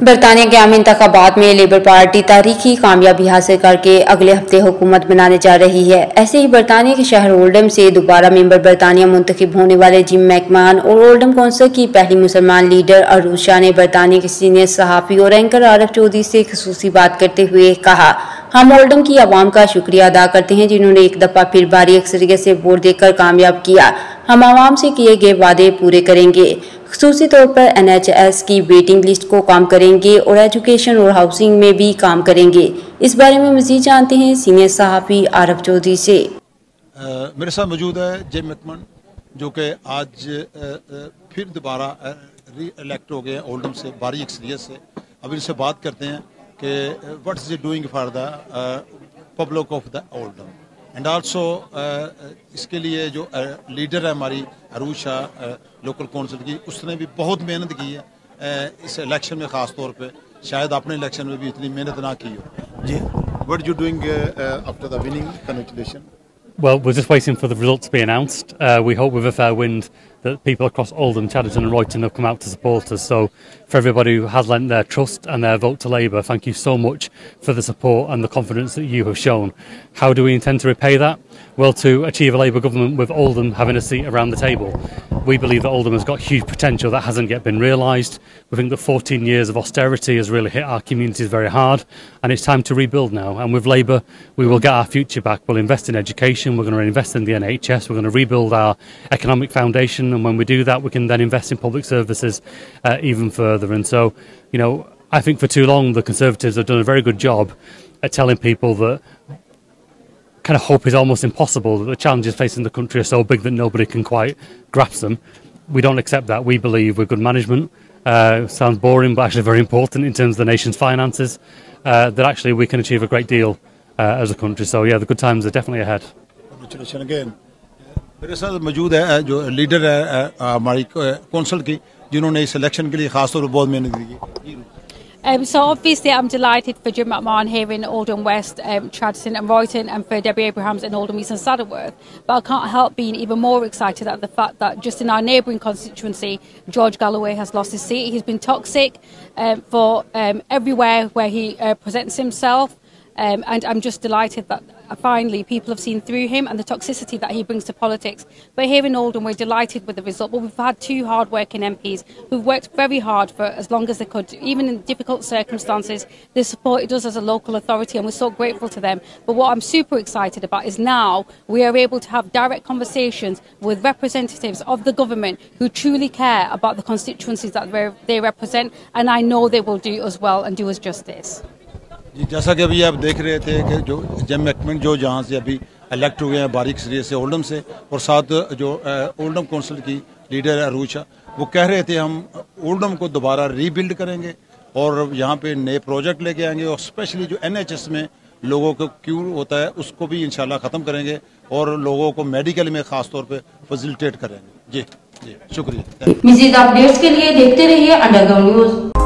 बरतानिया के आम इंतखाबात में लेबर पार्टी तारीखी कामयाबी हासिल करके अगले हफ्ते हुकूमत बनाने जा रही है। ऐसे ही बरतानिया के शहर ओल्डम से दोबारा मेंबर बरतानिया मुंतखब होने वाले मैकमान और ओल्डम कौंसिल की पहली मुसलमान लीडर अरूज ने बरतानिया के सीनियर सहाफ़ी और एंकर आरफ चौधरी से खसूसी बात करते हुए कहा, हम ओल्डम की आवाम का शुक्रिया अदा करते हैं जिन्होंने एक दफ़ा फिर भारी अक्सरियत से वोट देकर कामयाब किया। हम आवाम से किए गए वादे पूरे करेंगे। खसूसी तौर पर NHS की वेटिंग लिस्ट को काम करेंगे और एजुकेशन और हाउसिंग में भी काम करेंगे। इस बारे में मजीद जानते हैं सीनियर सहाफ़ी आरफ चौधरी से। मेरे साथ मौजूद है मिकमान जो कि आज फिर दोबारा री इलेक्ट हो गए हैं ओल्डम से भारी अक्सरियत से। अब इनसे बात करते हैं कि what is it doing for the public of the Oldham and also इसके लिए जो लीडर है हमारी अरूज लोकल कौंसिल की, उसने भी बहुत मेहनत की है इस इलेक्शन में, ख़ास तौर पे शायद अपने इलेक्शन में भी इतनी मेहनत ना की हो। जी, what you doing after the winning? Congratulation. Well, we're just waiting for the result to be announced. We hope with a fair wind that people across Oldham, Chadderton and Royton have come out to support us. So for everybody who has lent their trust and their vote to Labour, thank you so much for the support and the confidence that you have shown. How do we intend to repay that? Well, to achieve a Labour government with Oldham having a seat around the table. We believe that Oldham has got huge potential that hasn't yet been realised. We think that 14 years of austerity has really hit our communities very hard, and it's time to rebuild now. And with Labour, we will get our future back. We'll invest in education, we're going to invest in the NHS, we're going to rebuild our economic foundation, and when we do that, we can then invest in public services even further. And so, you know, I think for too long the Conservatives have done a very good job at telling people that kind of hope is almost impossible, that the challenges facing the country are so big that nobody can quite grasp them. We don't accept that. We believe with good management, sounds boring but actually very important in terms of the nation's finances, that actually we can achieve a great deal as a country. So yeah, the good times are definitely ahead. Congratulations again. मेरे साथ मौजूद है जो leader है हमारी council की, जिन्होंने इस इलेक्शन के लिए खास तौर पर बहुत मेहनत की। So obviously I'm delighted for Jim McMahon here in Oldham West, Chadderton and Royton, and for Debbie Abrahams in Oldham East and Saddleworth. But I can't help being even more excited at the fact that just in our neighbouring constituency, George Galloway has lost his seat. He's been toxic for everywhere where he presents himself. And I'm just delighted that finally people have seen through him and the toxicity that he brings to politics. But here in Oldham, we're delighted with the result. But we've had two hard-working MPs who've worked very hard for as long as they could, even in difficult circumstances. They supported us as a local authority, and we're so grateful to them. But what I'm super excited about is now we are able to have direct conversations with representatives of the government who truly care about the constituencies that they represent, and I know they will do us well and do us justice. जी, जैसा कि अभी आप देख रहे थे कि जो मैकमान जो जहाँ से अभी इलेक्ट हुए हैं बारीक सरिये से ओल्डम से, और साथ जो ओल्डम कौंसिल की लीडर है अरूज, वो कह रहे थे हम ओल्डम को दोबारा रीबिल्ड करेंगे और यहाँ पे नए प्रोजेक्ट लेके आएंगे, और स्पेशली जो NHS में लोगों को क्यू होता है उसको भी इंशाल्लाह ख़त्म करेंगे और लोगों को मेडिकल में ख़ास तौर पे फैसिलिटेट करेंगे। जी जी, शुक्रिया। मज़ीद अपडेट्स के लिए देखते रहिए अंडरग्राउंड न्यूज़।